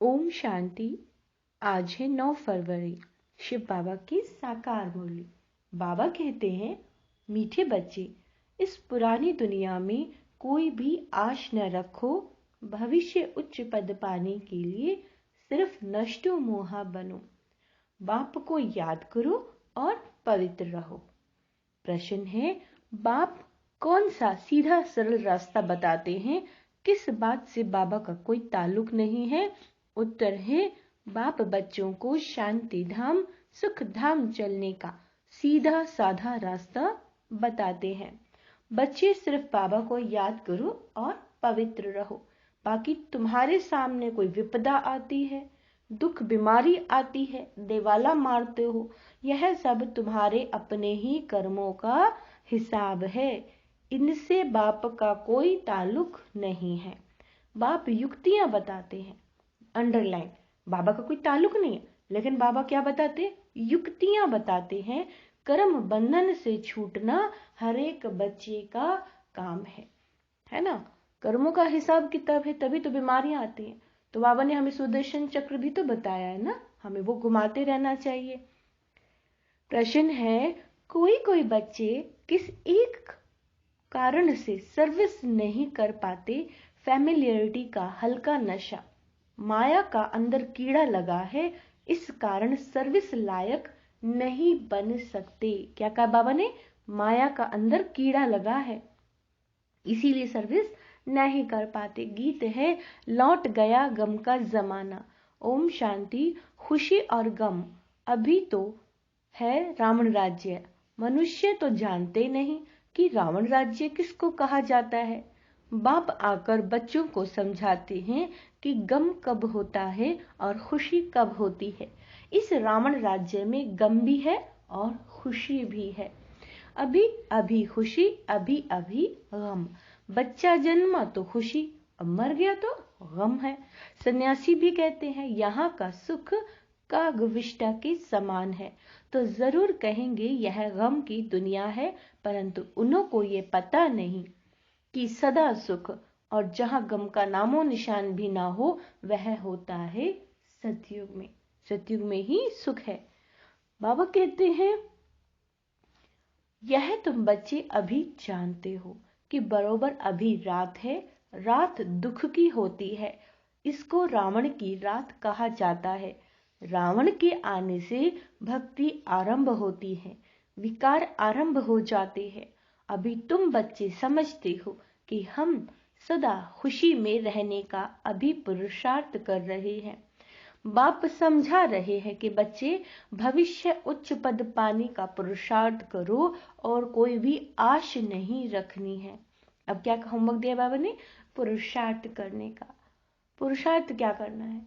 ओम शांति। आज है 9 फरवरी, शिव बाबा की साकार मुरली। बाबा कहते हैं, मीठे बच्चे, इस पुरानी दुनिया में कोई भी आश न रखो। भविष्य उच्च पद पाने के लिए सिर्फ नष्टो मोहा बनो। बाप को याद करो और पवित्र रहो। प्रश्न है, बाप कौन सा सीधा सरल रास्ता बताते हैं? किस बात से बाबा का कोई ताल्लुक नहीं है? उत्तर है, बाप बच्चों को शांति धाम सुख धाम चलने का सीधा साधा रास्ता बताते हैं। बच्चे सिर्फ बाबा को याद करो और पवित्र रहो। बाकी तुम्हारे सामने कोई विपदा आती है, दुख बीमारी आती है, देवाला मारते हो, यह सब तुम्हारे अपने ही कर्मों का हिसाब है। इनसे बाप का कोई ताल्लुक नहीं है। बाप युक्तियां बताते हैं। अंडरलाइन, बाबा का कोई ताल्लुक नहीं है, लेकिन बाबा क्या बताते हैं? युक्तियां बताते हैं। कर्म बंधन से छूटना हर एक बच्चे का काम है ना। कर्मों का हिसाब किताब है, तभी तो बीमारियां आती हैं। तो बाबा ने हमें सुदर्शन चक्र भी तो बताया है ना, हमें वो घुमाते रहना चाहिए। प्रश्न है, कोई कोई बच्चे किस एक कारण से सर्विस नहीं कर पाते? फैमिलियरिटी का हल्का नशा, माया का अंदर कीड़ा लगा है, इस कारण सर्विस लायक नहीं बन सकते। क्या कहा बाबा ने? माया का अंदर कीड़ा लगा है, इसीलिए सर्विस नहीं कर पाते। गीत है, लौट गया गम का जमाना। ओम शांति। खुशी और गम अभी तो है रावण राज्य। मनुष्य तो जानते नहीं कि रावण राज्य किसको कहा जाता है। बाप आकर बच्चों को समझाते हैं कि गम कब होता है और खुशी कब होती है। इस रावण राज्य में गम भी है और खुशी भी है। अभी अभी खुशी, अभी अभी गम। बच्चा जन्मा तो खुशी, अब मर गया तो गम है। सन्यासी भी कहते हैं, यहाँ का सुख कागविष्टा के समान है। तो जरूर कहेंगे यह गम की दुनिया है, परंतु उन्हों को ये पता नहीं कि सदा सुख और जहां गम का नामो निशान भी ना हो, वह होता है सतयुग में। सतयुग में ही सुख है। बाबा कहते हैं, यह तुम बच्चे अभी जानते हो कि बरोबर अभी रात है। रात दुख की होती है, इसको रावण की रात कहा जाता है। रावण के आने से भक्ति आरंभ होती है, विकार आरंभ हो जाते हैं। अभी तुम बच्चे समझते हो कि हम सदा खुशी में रहने का अभी पुरुषार्थ कर रहे हैं। बाप समझा रहे हैं कि बच्चे भविष्य उच्च पद पाने का पुरुषार्थ करो और कोई भी आश नहीं रखनी है। अब क्या होमवर्क दिया बाबा ने? पुरुषार्थ करने का। पुरुषार्थ क्या करना है?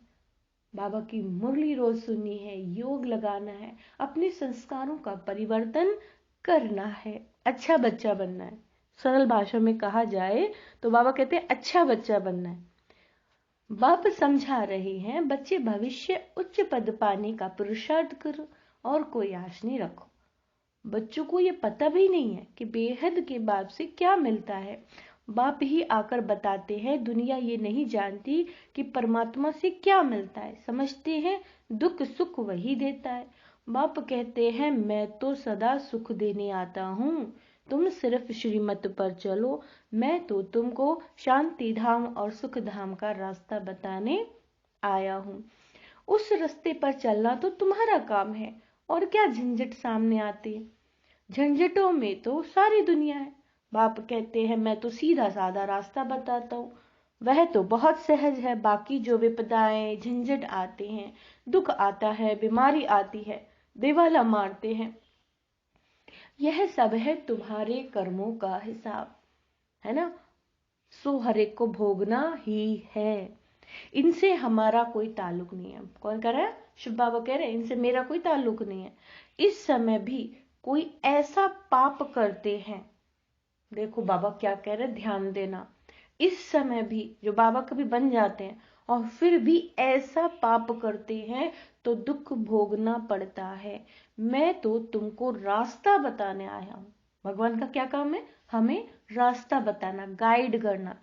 बाबा की मुरली रोज सुननी है, योग लगाना है, अपने संस्कारों का परिवर्तन करना है, अच्छा बच्चा बनना है। सरल भाषा में कहा जाए तो बाबा कहते हैं अच्छा बच्चा बनना है। बाप समझा रहे हैं, बच्चे भविष्य उच्च पद पाने का पुरुषार्थ करो और कोई आश नहीं रखो। बच्चों को ये पता भी नहीं है कि बेहद के बाप से क्या मिलता है। बाप ही आकर बताते हैं, दुनिया ये नहीं जानती कि परमात्मा से क्या मिलता है। समझते हैं दुख सुख वही देता है। बाप कहते हैं, मैं तो सदा सुख देने आता हूँ, तुम सिर्फ श्रीमत पर चलो। मैं तो तुमको शांति धाम और सुख धाम का रास्ता बताने आया हूँ। उस रास्ते पर चलना तो तुम्हारा काम है। और क्या झंझट सामने आती है? झंझटों में तो सारी दुनिया है। बाप कहते हैं, मैं तो सीधा साधा रास्ता बताता हूँ, वह तो बहुत सहज है। बाकी जो विपदाएं झंझट आते हैं, दुख आता है, बीमारी आती है, देवाला मारते हैं, यह सब है तुम्हारे कर्मों का हिसाब, है ना। सो हर एक को भोगना ही है। इनसे हमारा कोई ताल्लुक नहीं है। कौन कह रहा है? शिव बाबा कह रहे हैं, इनसे मेरा कोई ताल्लुक नहीं है। इस समय भी कोई ऐसा पाप करते हैं, देखो बाबा क्या कह रहे हैं, ध्यान देना। इस समय भी जो बाबा कभी बन जाते हैं और फिर भी ऐसा पाप करते हैं तो दुख भोगना पड़ता है। मैं तो तुमको रास्ता बताने आया हूं। भगवान का क्या काम है? हमें रास्ता बताना, गाइड करना।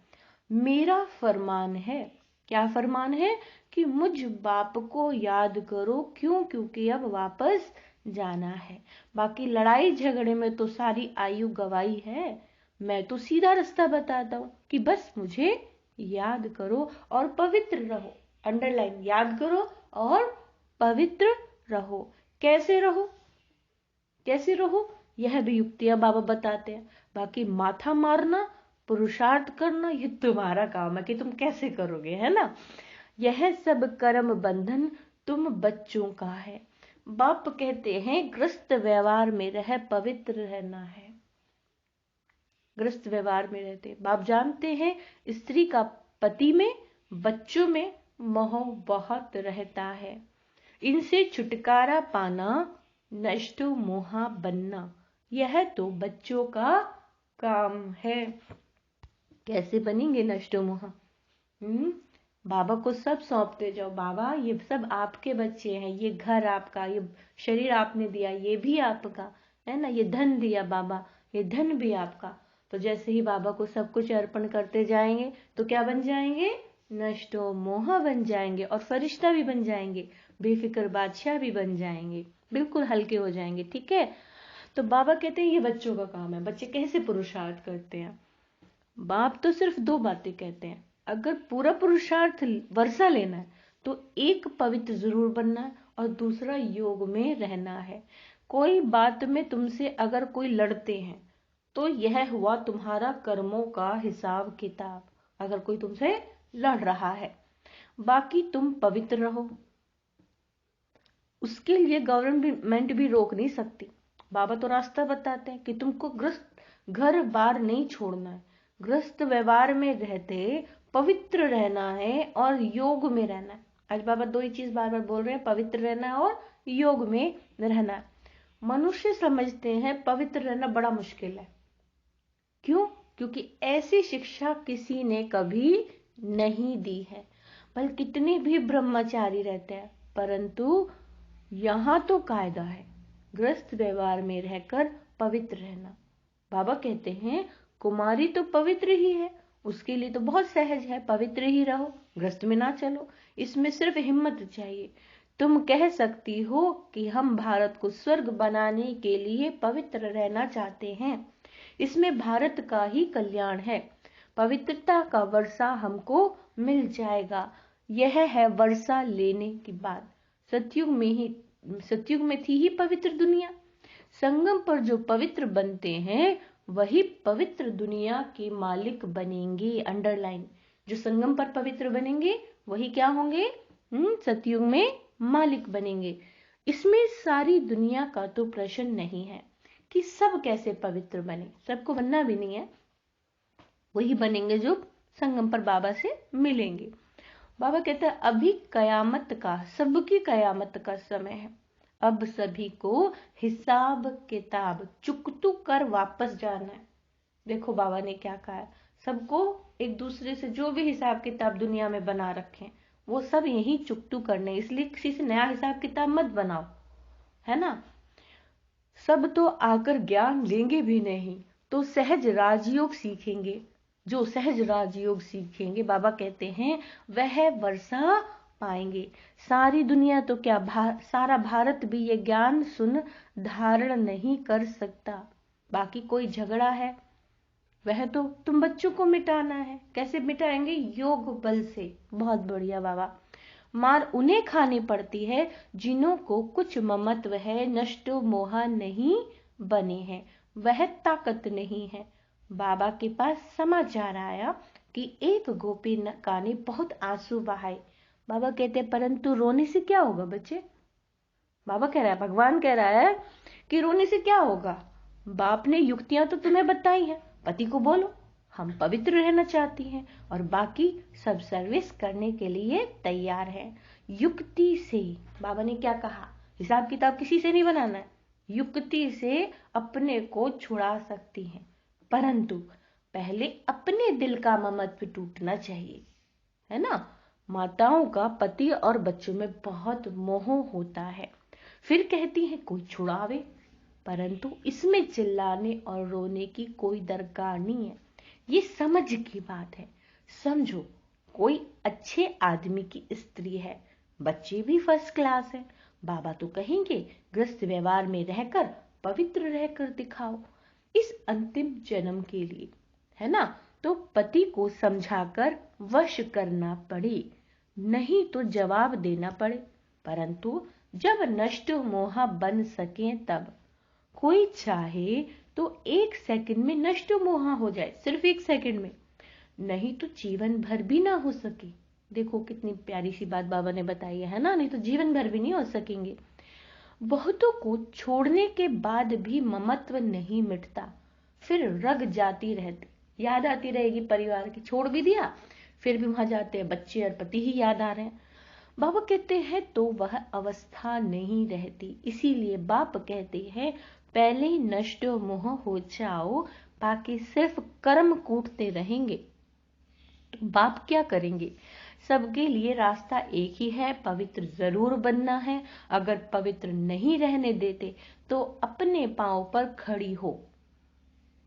मेरा फरमान है, क्या फरमान है कि मुझ बाप को याद करो, क्यों? क्योंकि अब वापस जाना है। बाकी लड़ाई झगड़े में तो सारी आयु गवाई है। मैं तो सीधा रास्ता बताता हूँ कि बस मुझे याद करो और पवित्र रहो। अंडरलाइन, याद करो और पवित्र रहो। कैसे रहो, कैसे रहो, यह भी युक्तियां बाबा बताते हैं। बाकी माथा मारना, पुरुषार्थ करना, ये तुम्हारा काम है कि तुम कैसे करोगे, है ना। यह सब कर्म बंधन तुम बच्चों का है। बाप कहते हैं ग्रस्त व्यवहार में रह पवित्र रहना है। ग्रस्त व्यवहार में रहते बाप जानते हैं स्त्री का पति में, बच्चों में मोह बहुत रहता है। इनसे छुटकारा पाना, नष्टो मोहा बनना, यह तो बच्चों का काम है। कैसे बनेंगे नष्टो मोहा? बाबा को सब सौंपते जाओ। बाबा ये सब आपके बच्चे हैं, ये घर आपका, ये शरीर आपने दिया, ये भी आपका है ना, ये धन दिया बाबा, ये धन भी आपका। तो जैसे ही बाबा को सब कुछ अर्पण करते जाएंगे तो क्या बन जाएंगे? नष्टो मोह बन जाएंगे और फरिश्ता भी बन जाएंगे, बेफिक्र बादशाह भी बन जाएंगे, बिल्कुल हल्के हो जाएंगे। ठीक है। तो बाबा कहते हैं ये बच्चों का काम है। बच्चे कैसे पुरुषार्थ करते हैं? बाप तो सिर्फ दो बातें कहते हैं। अगर पूरा पुरुषार्थ वर्षा लेना है तो एक पवित्र जरूर बनना है और दूसरा योग में रहना है। कोई बात में तुमसे अगर कोई लड़ते हैं तो यह हुआ तुम्हारा कर्मों का हिसाब किताब, अगर कोई तुमसे लड़ रहा है। बाकी तुम पवित्र रहो, उसके लिए गवर्नमेंट भी रोक नहीं सकती। बाबा तो रास्ता बताते हैं कि तुमको ग्रस्त घर बार नहीं छोड़ना है, ग्रस्त व्यवहार में रहते पवित्र रहना है और योग में रहना है। आज बाबा दो ही चीज बार बार बोल रहे हैं, पवित्र रहना है और योग में रहना है। मनुष्य समझते हैं पवित्र रहना बड़ा मुश्किल है। क्यों? क्योंकि ऐसी शिक्षा किसी ने कभी नहीं दी है। भले कितने भी ब्रह्मचारी रहते हैं, परंतु यहां तो कायदा है ग्रस्त व्यवहार में रहकर पवित्र रहना। बाबा कहते हैं कुमारी तो पवित्र ही है, उसके लिए तो बहुत सहज है, पवित्र ही रहो, ग्रस्त में ना चलो। इसमें सिर्फ हिम्मत चाहिए। तुम कह सकती हो कि हम भारत को स्वर्ग बनाने के लिए पवित्र रहना चाहते हैं, इसमें भारत का ही कल्याण है, पवित्रता का वर्षा हमको मिल जाएगा। यह है वर्षा लेने की बात। सतयुग में थी ही पवित्र दुनिया। संगम पर जो पवित्र बनते हैं वही पवित्र दुनिया के मालिक बनेंगे। अंडरलाइन, जो संगम पर पवित्र बनेंगे वही क्या होंगे? सतयुग में मालिक बनेंगे। इसमें सारी दुनिया का तो प्रश्न नहीं है कि सब कैसे पवित्र बने, सबको बनना भी नहीं है। वही बनेंगे जो संगम पर बाबा से मिलेंगे। बाबा कहता है अभी कयामत का, सबकी कयामत का समय है। अब सभी को हिसाब किताब चुकतू कर वापस जाना है। देखो बाबा ने क्या कहा है, सबको एक दूसरे से जो भी हिसाब किताब दुनिया में बना रखे वो सब यही चुकतू करने, इसलिए किसी से नया हिसाब किताब मत बनाओ, है ना। सब तो आकर ज्ञान लेंगे भी नहीं तो सहज राजयोग सीखेंगे। जो सहज राजयोग सीखेंगे बाबा कहते हैं वह वर्षा पाएंगे। सारी दुनिया तो क्या सारा भारत भी ये ज्ञान सुन धारण नहीं कर सकता। बाकी कोई झगड़ा है वह तो तुम बच्चों को मिटाना है। कैसे मिटाएंगे? योग बल से। बहुत बढ़िया बाबा। मार उन्हें खानी पड़ती है जिन्हों को कुछ ममत्व है, नष्टो मोहा नहीं बने हैं, वह ताकत नहीं है। बाबा के पास समाचार आया कि एक गोपिका ने बहुत आंसू बहाए। बाबा कहते हैं परंतु रोने से क्या होगा बच्चे? बाबा कह रहा है, भगवान कह रहा है कि रोने से क्या होगा? बाप ने युक्तियां तो तुम्हें बताई हैं, पति को बोलो हम पवित्र रहना चाहती हैं और बाकी सब सर्विस करने के लिए तैयार है। युक्ति से बाबा ने क्या कहा, हिसाब किताब किसी से नहीं बनाना है, युक्ति से अपने को छुड़ा सकती हैं, परंतु पहले अपने दिल का ममत्व टूटना चाहिए, है ना। माताओं का पति और बच्चों में बहुत मोह होता है, फिर कहती हैं कोई छुड़ावे, परंतु इसमें चिल्लाने और रोने की कोई दरकार नहीं है। ये समझ की बात है। समझो कोई अच्छे आदमी की स्त्री है, बच्चे भी फर्स्ट क्लास है। बाबा तो कहेंगे गृहस्थ व्यवहार में रहकर पवित्र रहकर दिखाओ इस अंतिम जन्म के लिए, है ना। तो पति को समझाकर वश करना पड़े, नहीं तो जवाब देना पड़े, परंतु जब नष्ट मोह बन सके तब। कोई चाहे तो 1 सेकंड में नष्ट मोह हो जाए, सिर्फ 1 सेकंड में, नहीं तो जीवन भर भी ना हो सके। देखो कितनी प्यारी सी बात बाबा ने बताई है ना, नहीं तो जीवन भर भी नहीं हो सकेंगे। बहुतों को छोड़ने के बाद भी ममत्व नहीं मिटता, फिर रग जाती रहती, याद आती रहेगी परिवार की। छोड़ भी दिया, फिर भी वहां जाते हैं बच्चे और पति ही याद आ रहे हैं। बाबा कहते हैं तो वह अवस्था नहीं रहती, इसीलिए बाप कहते हैं पहले ही नष्ट मोह हो जाओ, बाकी सिर्फ कर्म कूटते रहेंगे। तो बाप क्या करेंगे? सबके लिए रास्ता एक ही है, पवित्र जरूर बनना है। अगर पवित्र नहीं रहने देते तो अपने पांव पर खड़ी हो।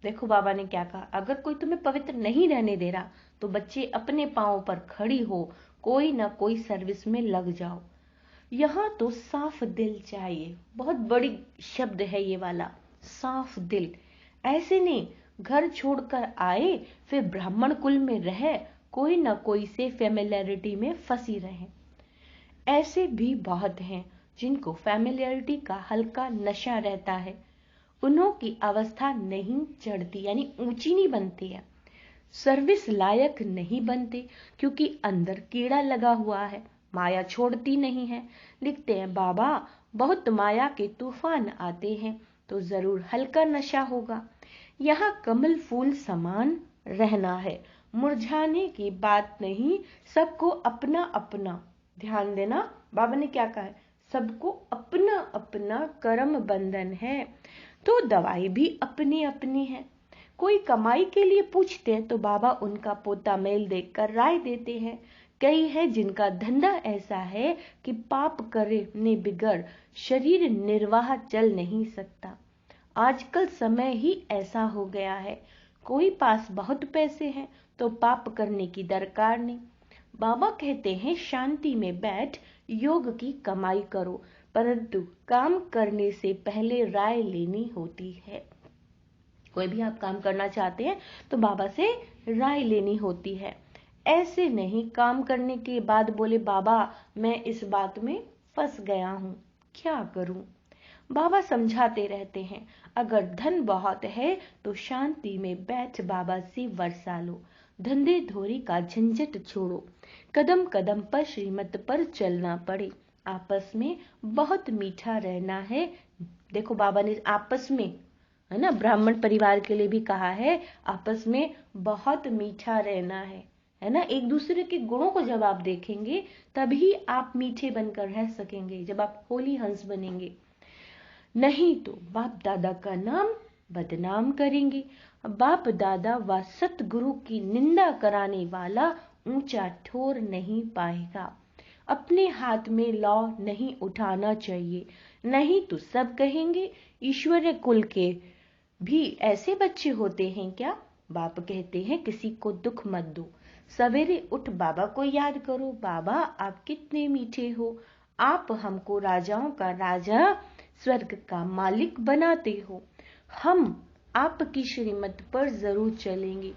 देखो बाबा ने क्या कहा, अगर कोई तुम्हें पवित्र नहीं रहने दे रहा तो बच्चे अपने पांव पर खड़ी हो, कोई ना कोई सर्विस में लग जाओ। यहाँ तो साफ दिल चाहिए, बहुत बड़ी शब्द है ये वाला, साफ दिल। ऐसे नहीं घर छोड़कर आए फिर ब्राह्मण कुल में रहे, कोई ना कोई से फेमिलियरिटी में फंसी रहे। ऐसे भी बहुत हैं जिनको फेमिलियरिटी का हल्का नशा रहता है, उन्हों की अवस्था नहीं चढ़ती, यानी ऊंची नहीं बनती है, सर्विस लायक नहीं बनते, क्योंकि अंदर कीड़ा लगा हुआ है, माया छोड़ती नहीं है। लिखते हैं बाबा बहुत माया के तूफान आते हैं तो जरूर हल्का नशा होगा। यहाँ कमल फूल समान रहना है, मुरझाने की बात नहीं, सबको अपना अपना। ध्यान देना बाबा ने क्या कहा है, सबको अपना अपना कर्म बंधन है, तो दवाई भी अपनी अपनी है। कोई कमाई के लिए पूछते हैं तो बाबा उनका पोता मेल देखकर राय देते हैं। कई है जिनका धंधा ऐसा है कि पाप करने बिगड़ शरीर निर्वाह चल नहीं सकता। आजकल समय ही ऐसा हो गया है, कोई पास बहुत पैसे हैं तो पाप करने की दरकार नहीं। बाबा कहते हैं शांति में बैठ योग की कमाई करो, परंतु काम करने से पहले राय लेनी होती है। कोई भी आप काम करना चाहते हैं तो बाबा से राय लेनी होती है। ऐसे नहीं काम करने के बाद बोले बाबा मैं इस बात में फंस गया हूं, क्या करूं। बाबा समझाते रहते हैं अगर धन बहुत है तो शांति में बैठ बाबा से वर्षा लो, धंधे धोरी का झंझट छोड़ो, कदम कदम पर श्रीमत पर चलना पड़े, आपस में बहुत मीठा रहना है। देखो बाबा ने आपस में, है ना, ब्राह्मण परिवार के लिए भी कहा है आपस में बहुत मीठा रहना है ना। एक दूसरे के गुणों को जब आप देखेंगे तभी आप मीठे बनकर रह सकेंगे, जब आप होली हंस बनेंगे, नहीं तो बाप दादा का नाम बदनाम करेंगे। बाप दादा व सतगुरु की निंदा कराने वाला ऊंचा ठोर नहीं पाएगा। अपने हाथ में लौ नहीं उठाना चाहिए, नहीं तो सब कहेंगे ईश्वरीय कुल के भी ऐसे बच्चे होते हैं क्या। बाप कहते हैं किसी को दुख मत दो, सवेरे उठ बाबा को याद करो, बाबा आप कितने मीठे हो, आप हमको राजाओं का राजा स्वर्ग का मालिक बनाते हो। हम आपकी श्रीमत पर जरूर चलेंगे,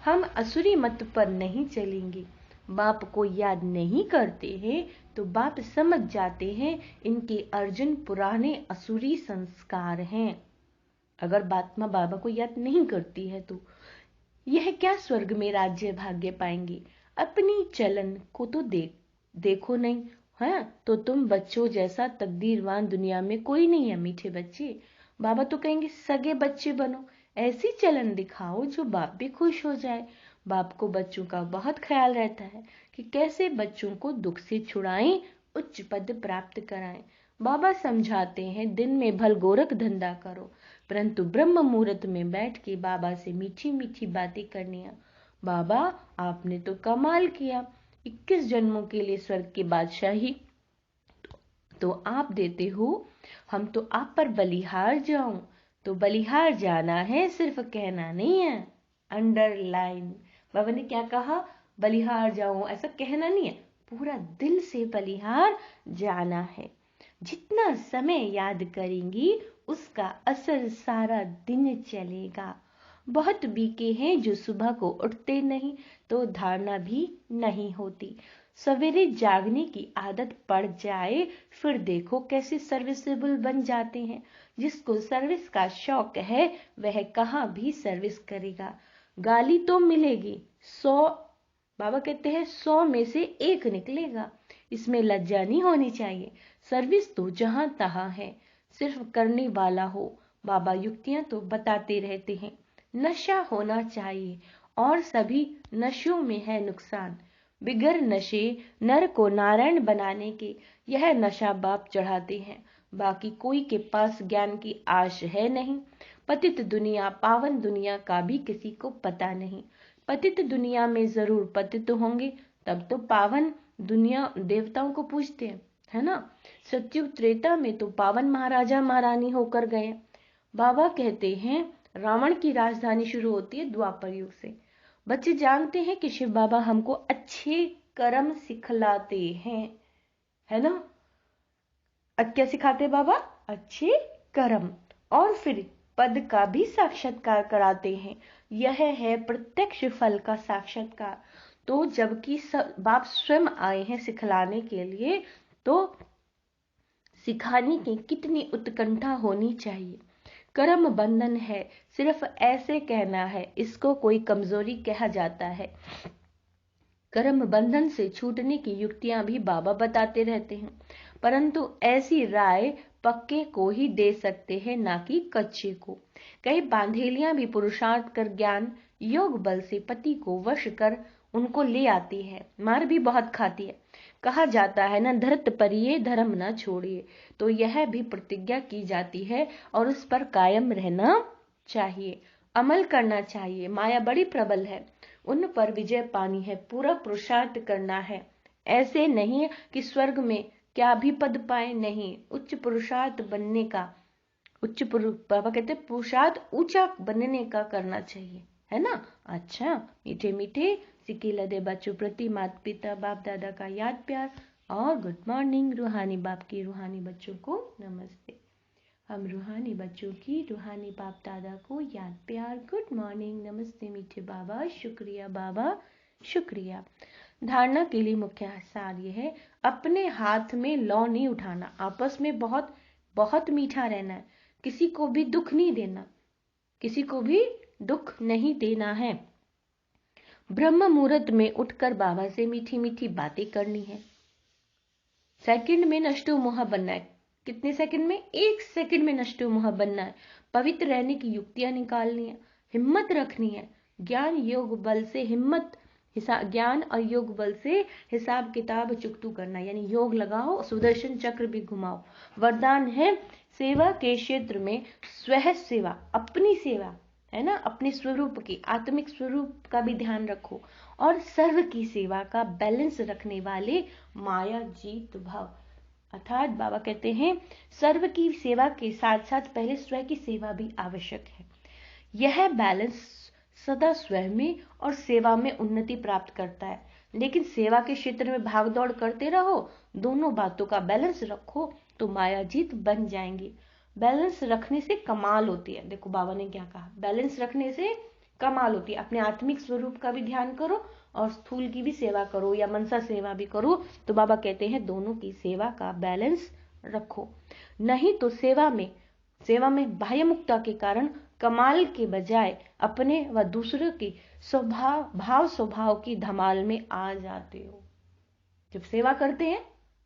हम असुरी मत पर नहीं चलेंगे। बाप को याद नहीं करते हैं तो बाप समझ जाते हैं इनके अर्जुन पुराने असुरी संस्कार हैं। अगर बात्मा बाबा को याद नहीं करती है तो यह क्या स्वर्ग में राज्य भाग्य पाएंगे। अपनी चलन को तो देखो नहीं है, तो तुम बच्चों जैसा तकदीरवान दुनिया में कोई नहीं है मीठे बच्चे। बाबा तो कहेंगे सगे बच्चे बनो, ऐसी चलन दिखाओ जो बाप भी खुश हो जाए। बाप को बच्चों का बहुत ख्याल रहता है कि कैसे बच्चों को दुख से छुड़ाएं, उच्च पद प्राप्त कराएं। बाबा समझाते हैं दिन में भल गोरख धंधा करो, परंतु ब्रह्म मुहूर्त में बैठ के बाबा से मीठी मीठी बातें करनी है। बाबा आपने तो कमाल किया, 21 जन्मों के लिए स्वर्ग की बादशाही तो आप देते हो, हम तो आप पर बलिहार जाऊं, तो बलिहार जाना है, सिर्फ कहना नहीं है। अंडरलाइन बाबा ने क्या कहा, बलिहार जाऊं, ऐसा कहना नहीं है, पूरा दिल से बलिहार जाना है। जितना समय याद करेंगी उसका असर सारा दिन चलेगा। बहुत बीके हैं जो सुबह को उठते नहीं तो धारणा भी नहीं होती। सवेरे जागने की आदत पड़ जाए फिर देखो कैसे सर्विसेबल बन जाते हैं। जिसको सर्विस का शौक है वह कहाँ भी सर्विस करेगा। गाली तो मिलेगी, 100 बाबा कहते हैं 100 में से 1 निकलेगा, इसमें लज्जा नहीं होनी चाहिए। सर्विस तो जहां तहां है, सिर्फ करने वाला हो। बाबा युक्तियां तो बताते रहते हैं। नशा होना चाहिए और सभी नशों में है नुकसान। बिगर नशे नर को नारायण बनाने के यह नशा बाप चढ़ाते हैं। बाकी कोई के पास ज्ञान की आश है नहीं। पतित दुनिया पावन दुनिया का भी किसी को पता नहीं। पतित दुनिया में जरूर पतित होंगे, तब तो पावन दुनिया देवताओं को पूजते हैं, है ना। सत्युग त्रेता में तो पावन महाराजा महारानी होकर गए। बाबा कहते हैं रावण की राजधानी शुरू होती है द्वापर युग से। बच्चे जानते हैं कि शिव बाबा हमको अच्छे कर्म सिखलाते हैं, है ना। क्या सिखाते बाबा? अच्छे कर्म, और फिर पद का भी साक्षात्कार कराते हैं। यह है प्रत्यक्ष फल का साक्षात्कार। तो जबकि बाप स्वयं आए हैं सिखलाने के लिए, तो सिखाने की कितनी उत्कंठा होनी चाहिए। कर्म बंधन है, सिर्फ ऐसे कहना है, इसको कोई कमजोरी कहा जाता है। कर्म बंधन से छूटने की युक्तियां भी बाबा बताते रहते हैं, परंतु ऐसी राय पक्के को ही दे सकते हैं, ना कि कच्चे को। कई बांधेलियां भी पुरुषार्थ कर ज्ञान योग बल से पति को वश कर उनको ले आती है, मार भी बहुत खाती है। कहा जाता है ना, धरत परिये धर्म न छोड़िए, तो यह भी प्रतिज्ञा की जाती है और उस पर कायम रहना चाहिए, अमल करना चाहिए। माया बड़ी प्रबल है, उन पर विजय पानी है, पूरा पुरुषार्थ करना है। ऐसे नहीं कि स्वर्ग में क्या भी पद पाए, नहीं, उच्च पुरुषार्थ बनने का, बाबा कहते पुरुषार्थ ऊंचा बनने का करना चाहिए, है ना। अच्छा, मीठे मीठे सिक्के लदे बच्चों प्रति माता पिता बाप दादा का याद प्यार और गुड मॉर्निंग। रूहानी बाप की रूहानी बच्चों को नमस्ते। हम रूहानी बच्चों की रूहानी बाप दादा को याद प्यार गुड मॉर्निंग नमस्ते मीठे बाबा, शुक्रिया बाबा, शुक्रिया। धारणा के लिए मुख्य सार यह है, अपने हाथ में लौ नहीं उठाना, आपस में बहुत बहुत मीठा रहना है, किसी को भी दुख नहीं देना, किसी को भी दुख नहीं देना है। ब्रह्म मुहूर्त में उठकर बाबा से मीठी मीठी बातें करनी है। सेकंड में नष्टो मोह बनना है। कितने सेकंड में? 1 सेकंड में नष्टो मोह बनना है। पवित्र रहने की युक्तियां निकालनी है, हिम्मत रखनी है। ज्ञान योग बल से हिम्मत, ज्ञान और योग बल से हिसाब किताब चुकतू करना, यानी योग लगाओ, सुदर्शन चक्र भी घुमाओ। वरदान है सेवा के क्षेत्र में स्वह सेवा, अपनी सेवा, है ना, अपने स्वरूप की, आत्मिक स्वरूप का भी ध्यान रखो, और सर्व की सेवा का बैलेंस रखने वाले माया जीत भाव। अर्थात बाबा कहते हैं सर्व की सेवा के साथ साथ पहले स्व की सेवा भी आवश्यक है। यह बैलेंस सदा स्वयं में और सेवा में उन्नति प्राप्त करता है। लेकिन सेवा के क्षेत्र में भाग दौड़ करते रहो, दोनों बातों का बैलेंस रखो तो माया जीत बन जाएंगी। बैलेंस रखने से कमाल होती है। देखो बाबा ने क्या कहा, बैलेंस रखने से कमाल होती है। अपने आत्मिक स्वरूप का भी ध्यान करो और स्थूल की भी सेवा करो या मनसा सेवा भी करो, तो बाबा कहते हैं दोनों की सेवा का बैलेंस रखो। नहीं तो सेवा में बाह्य मुक्ता के कारण कमाल के बजाय अपने व दूसरों की स्वभाव की धमाल में आ जाते हो। जब सेवा करते हैं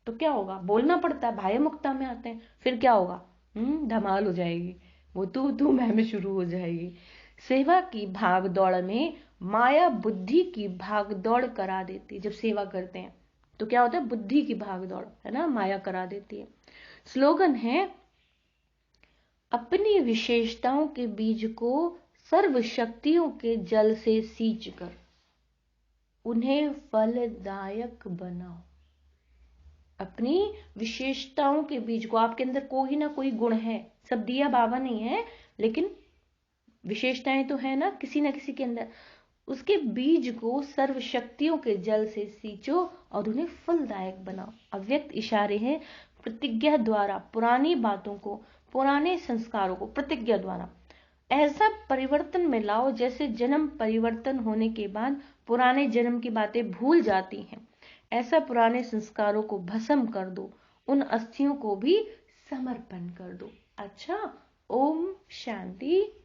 तो क्या होगा, बोलना पड़ता है, बाह्य मुक्ता में आते हैं, फिर क्या होगा, धमाल हो जाएगी, वो तू मैं में शुरू हो जाएगी। सेवा की भाग दौड़ में माया बुद्धि की भाग दौड़ करा देती है। जब सेवा करते हैं तो क्या होता है, बुद्धि की भाग दौड़, है ना, माया करा देती है। स्लोगन है, अपनी विशेषताओं के बीज को सर्व शक्तियों के जल से सींच कर उन्हें फलदायक बनाओ। अपनी विशेषताओं के बीज को, आपके अंदर कोई ना कोई गुण है, सब दिया बाबा नहीं है, लेकिन विशेषताएं तो है ना किसी के अंदर, उसके बीज को सर्वशक्तियों के जल से सींचो और उन्हें फलदायक बनाओ। अव्यक्त इशारे हैं प्रतिज्ञा द्वारा, पुरानी बातों को, पुराने संस्कारों को प्रतिज्ञा द्वारा ऐसा परिवर्तन में लाओ जैसे जन्म परिवर्तन होने के बाद पुराने जन्म की बातें भूल जाती हैं। ऐसा पुराने संस्कारों को भस्म कर दो, उन अस्थियों को भी समर्पण कर दो। अच्छा, ओम शांति।